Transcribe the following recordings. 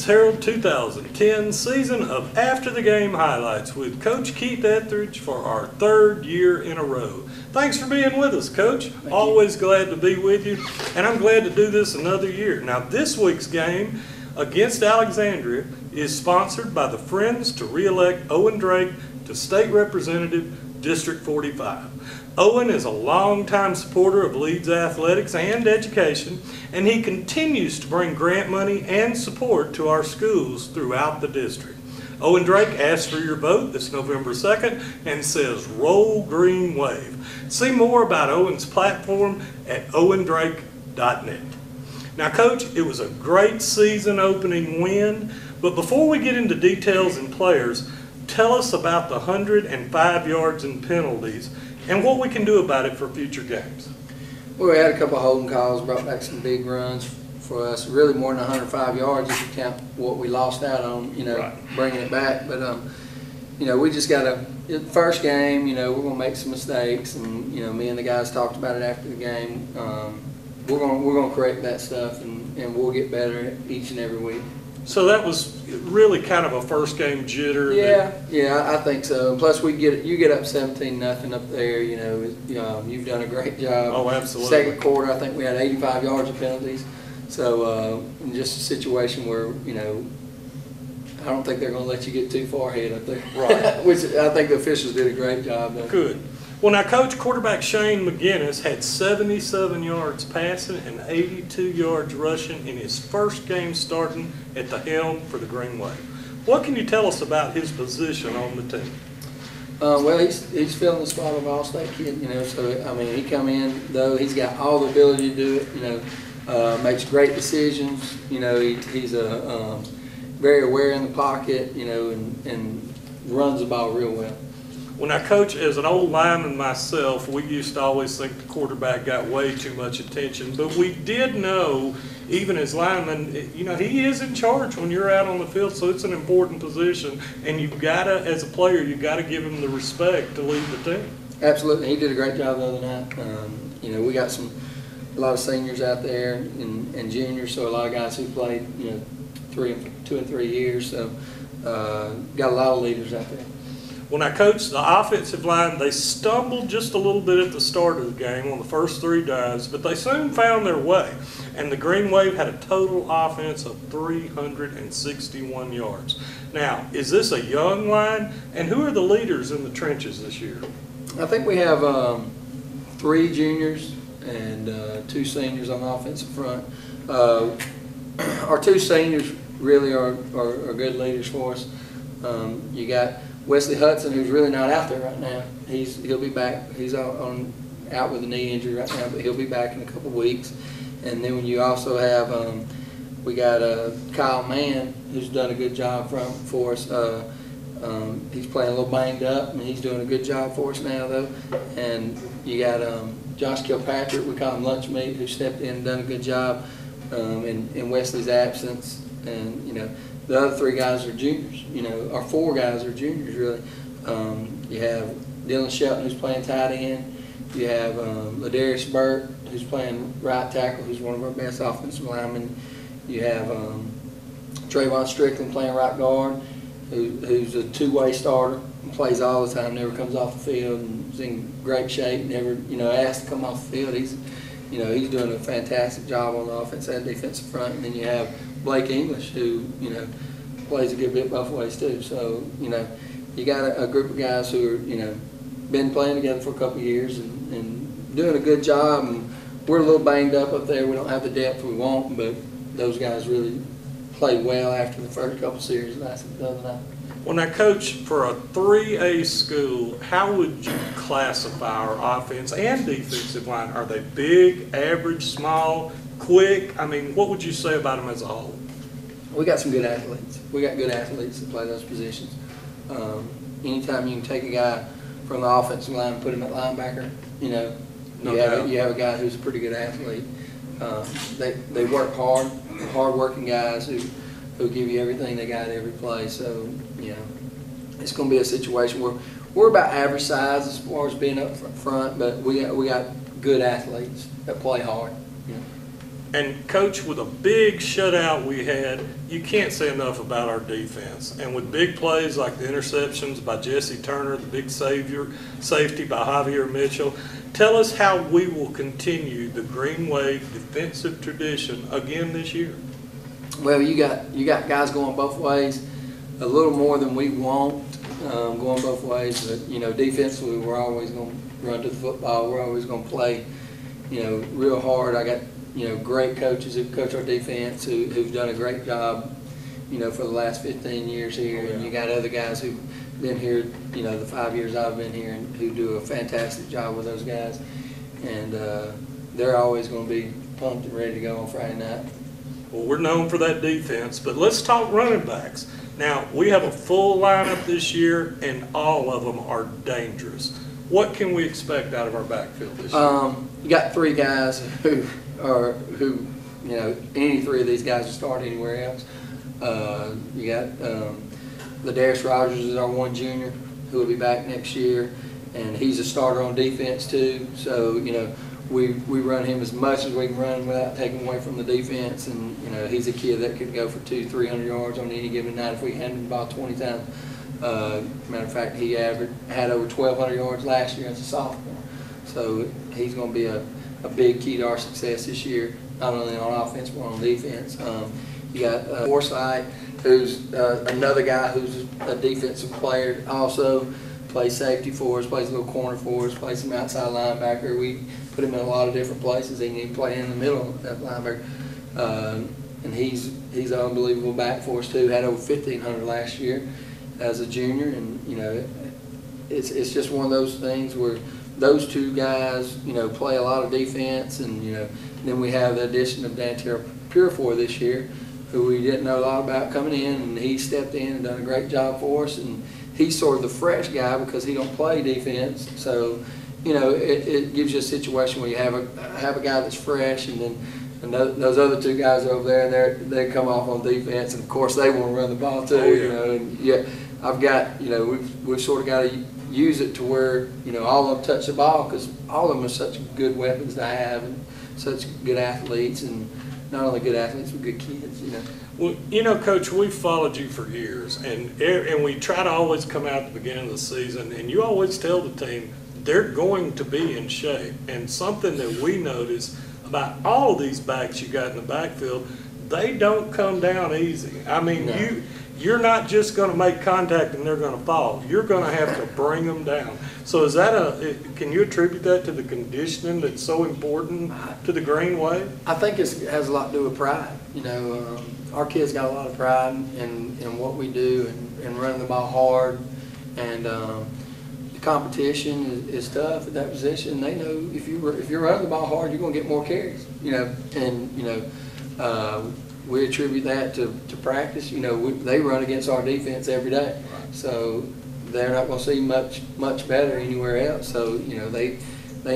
Herald 2010 season of After the Game highlights with Coach Keith Etheredge for our third year in a row. Thanks for being with us, Coach. Always glad to be with you, and I'm glad to do this another year. Now, this week's game against Alexandria is sponsored by the Friends to Re-elect Owen Drake to State Representative District 45. Owen is a longtime supporter of Leeds athletics and education, and he continues to bring grant money and support to our schools throughout the district. Owen Drake asks for your vote this November 2nd and says, "Roll Green Wave." See more about Owen's platform at owendrake.net. Now, Coach, it was a great season opening win, but before we get into details and players, tell us about the 105 yards and penalties and what we can do about it for future games. Well, we had a couple of holding calls, brought back some big runs for us. Really more than 105 yards if you count what we lost out on, right, bringing it back. But we just got to, first game, we're going to make some mistakes, and me and the guys talked about it after the game. We're going to correct that stuff, and we'll get better each and every week. So that was really kind of a first game jitter. Yeah, I think so. Plus, you get up 17-0 up there. You've done a great job. Oh, absolutely. Second quarter, I think we had 85 yards of penalties. So just a situation where I don't think they're going to let you get too far ahead up there. Right. Which I think the officials did a great job though. Good. Well, now, Coach, quarterback Shane McGinnis had 77 yards passing and 82 yards rushing in his first game starting at the helm for the Green Wave. What can you tell us about his position on the team? Well, he's filling the spot of All-State kid, So I mean, he come in though he's got all the ability to do it. Makes great decisions. He's very aware in the pocket. And runs the ball real well. Well, now, Coach, as an old lineman myself, we used to always think the quarterback got way too much attention. But we did know, even as linemen, he is in charge when you're out on the field, so it's an important position. And you've got to, as a player, you've got to give him the respect to lead the team. Absolutely. He did a great job the other night. We got a lot of seniors out there and juniors, so a lot of guys who played, 2 and 3 years. So got a lot of leaders out there. Well, now, Coach, the offensive line, they stumbled just a little bit at the start of the game on the first 3 drives, but they soon found their way. And the Green Wave had a total offense of 361 yards. Now, is this a young line? And who are the leaders in the trenches this year? I think we have 3 juniors and 2 seniors on the offensive front. Our 2 seniors really are good leaders for us. You got Wesley Hudson, who's really not out there right now. He'll be back. He's out with a knee injury right now, but he'll be back in a couple of weeks. And then you also have we got Kyle Mann, who's done a good job for us. He's playing a little banged up, and he's doing a good job for us now, though. And you got Josh Kilpatrick, we call him Lunch Meat, who stepped in and done a good job in Wesley's absence. And the other 3 guys are juniors. Our 4 guys are juniors, really. You have Dylan Shelton, who's playing tight end. You have Ladarius Burt, who's playing right tackle, who's one of our best offensive linemen. You have Trayvon Strickland playing right guard, who's a 2-way starter and plays all the time, never comes off the field, and is in great shape, never asked to come off the field. He's doing a fantastic job on the offense and defensive front. And then you have Blake English, who plays a good bit both ways too. So you got a group of guys who are been playing together for a couple of years and doing a good job. And we're a little banged up there. We don't have the depth we want, but those guys really played well after the first couple of series the other night. Well, now, Coach, for a 3A school, how would you classify our offense and defensive line? Are they big, average, small, quick? I mean, what would you say about them as a whole? We got some good athletes. We got good athletes that play those positions. Anytime you can take a guy from the offensive line and put him at linebacker, you have a guy who's a pretty good athlete. They work hard, hard-working guys who give you everything they got every play. So, it's going to be a situation where we're about average size as far as being up front, but we got good athletes that play hard. And Coach, with a big shutout we had, you can't say enough about our defense. And with big plays like the interceptions by Jesse Turner, the big safety by Javier Mitchell, tell us how we will continue the Green Wave defensive tradition again this year. Well, you got guys going both ways, a little more than we want, going both ways. But defensively, we're always going to run to the football. We're always going to play, real hard. I got great coaches who coach our defense who've done a great job, for the last 15 years here. And you got other guys who've been here, the 5 years I've been here, and who do a fantastic job with those guys. And they're always going to be pumped and ready to go on Friday night. Well, we're known for that defense, but let's talk running backs. Now, we have a full lineup this year, and all of them are dangerous. What can we expect out of our backfield this year? You got three guys who any three of these guys will start anywhere else. You got Ladarius Rogers is our one junior who will be back next year, and he's a starter on defense too. So we run him as much as we can run him without taking away from the defense, and he's a kid that could go for 200-300 yards on any given night if we hand him the ball 20 times. Matter of fact, he had over 1,200 yards last year as a sophomore. So he's going to be a big key to our success this year, not only on offense but on defense. You got Forsythe, who's another guy who's a defensive player, also plays safety for us, plays a little corner for us, plays some outside linebacker. We put him in a lot of different places. He can even play in the middle of that linebacker. And he's an unbelievable back for us too. Had over 1,500 last year as a junior, and it's just one of those things where those two guys play a lot of defense, and then we have the addition of Dante Purifoy this year, who we didn't know a lot about coming in, and he stepped in and done a great job for us. And he's sort of the fresh guy because he don't play defense, so it gives you a situation where you have a guy that's fresh, and then those other two guys over there, and they come off on defense, and of course they want to run the ball too. And I've got we've sort of got to use it to where all of them touch the ball, because all of them are such good weapons to have, and such good athletes, and not only good athletes but good kids. Well, Coach, we've followed you for years, and we try to always come out at the beginning of the season, and you always tell the team they're going to be in shape. And something that we notice about all of these backs you got in the backfield, they don't come down easy. I mean, no. You're not just going to make contact and they're going to fall. You're going to have to bring them down. So is that can you attribute that to the conditioning that's so important to the Green Wave? I think it has a lot to do with pride. Our kids got a lot of pride in what we do, and running the ball hard, and the competition is tough at that position. They know if you're running the ball hard, you're going to get more carries. We attribute that to practice. They run against our defense every day, so they're not going to see much better anywhere else. So they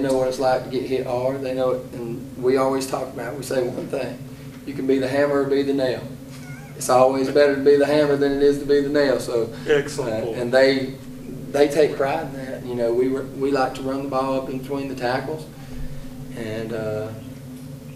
know what it's like to get hit hard. They know it, and we always talk about. We say one thing: you can be the hammer or be the nail. It's always better to be the hammer than it is to be the nail. So excellent. And they take pride in that. We like to run the ball up in between the tackles, and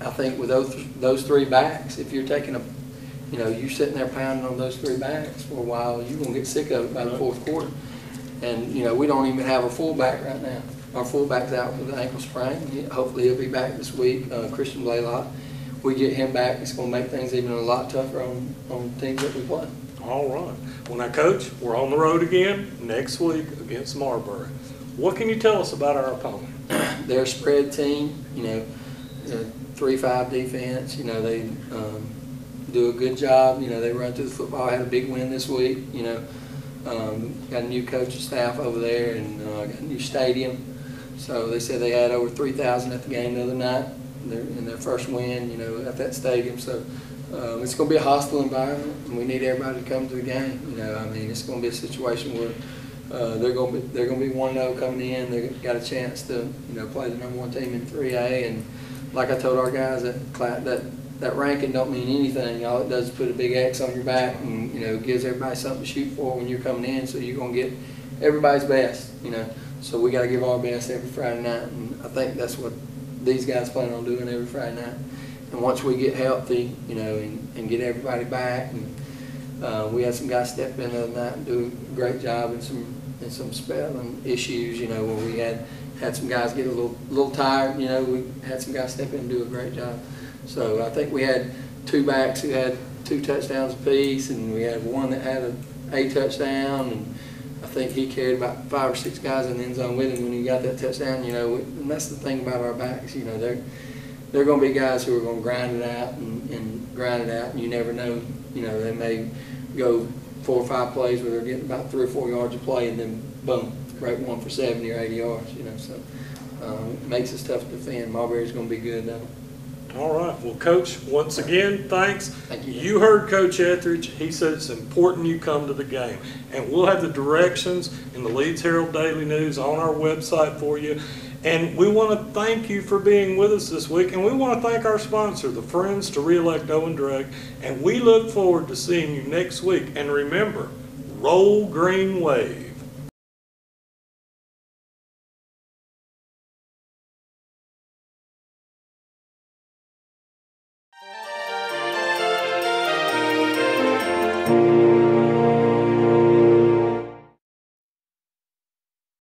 I think with those three backs, if you're taking you're sitting there pounding on those three backs for a while, you're going to get sick of it by the fourth quarter. And, we don't even have a fullback right now. Our fullback's out with an ankle sprain. Hopefully he'll be back this week, Christian Blaylock. We get him back, it's going to make things even a lot tougher on teams that we play. All right. Well, now, Coach, we're on the road again next week against Marbury. What can you tell us about our opponent? They're a spread team, 3-5 defense. They do a good job. They run through the football. Had a big win this week. Got a new coaching staff over there, and got a new stadium. So they said they had over 3,000 at the game the other night. They're in their first win, at that stadium. So it's going to be a hostile environment, and we need everybody to come to the game. It's going to be a situation where they're going to be 1-0 coming in. They've got a chance to play the number one team in 3A, and like I told our guys, that ranking don't mean anything. All it does is put a big X on your back, and gives everybody something to shoot for when you're coming in. So you're going to get everybody's best. So we got to give our best every Friday night, and I think that's what these guys plan on doing every Friday night. and once we get healthy, you know, and get everybody back, and we had some guys step in the other night and do a great job in some spelling issues, you know, where we had some guys get a little tired, you know, we had some guys step in and do a great job. So I think we had 2 backs who had 2 touchdowns apiece, and we had one that had a touchdown, and I think he carried about 5 or 6 guys in the end zone with him when he got that touchdown, you know. And that's the thing about our backs, you know, they're going to be guys who are going to grind it out and grind it out, and you never know, you know, they may go 4 or 5 plays where they're getting about 3 or 4 yards a play, and then boom, break one for 70 or 80 yards, you know. So it makes us tough to defend. Marbury's going to be good though. All right. Well, Coach, once again, thanks. Thank you. You heard Coach Etheredge. He said it's important you come to the game. And we'll have the directions in the Leeds Herald Daily News on our website for you. And we want to thank you for being with us this week. And we want to thank our sponsor, the Friends to Re-elect Owen Drake. And we look forward to seeing you next week. And remember, roll green wave.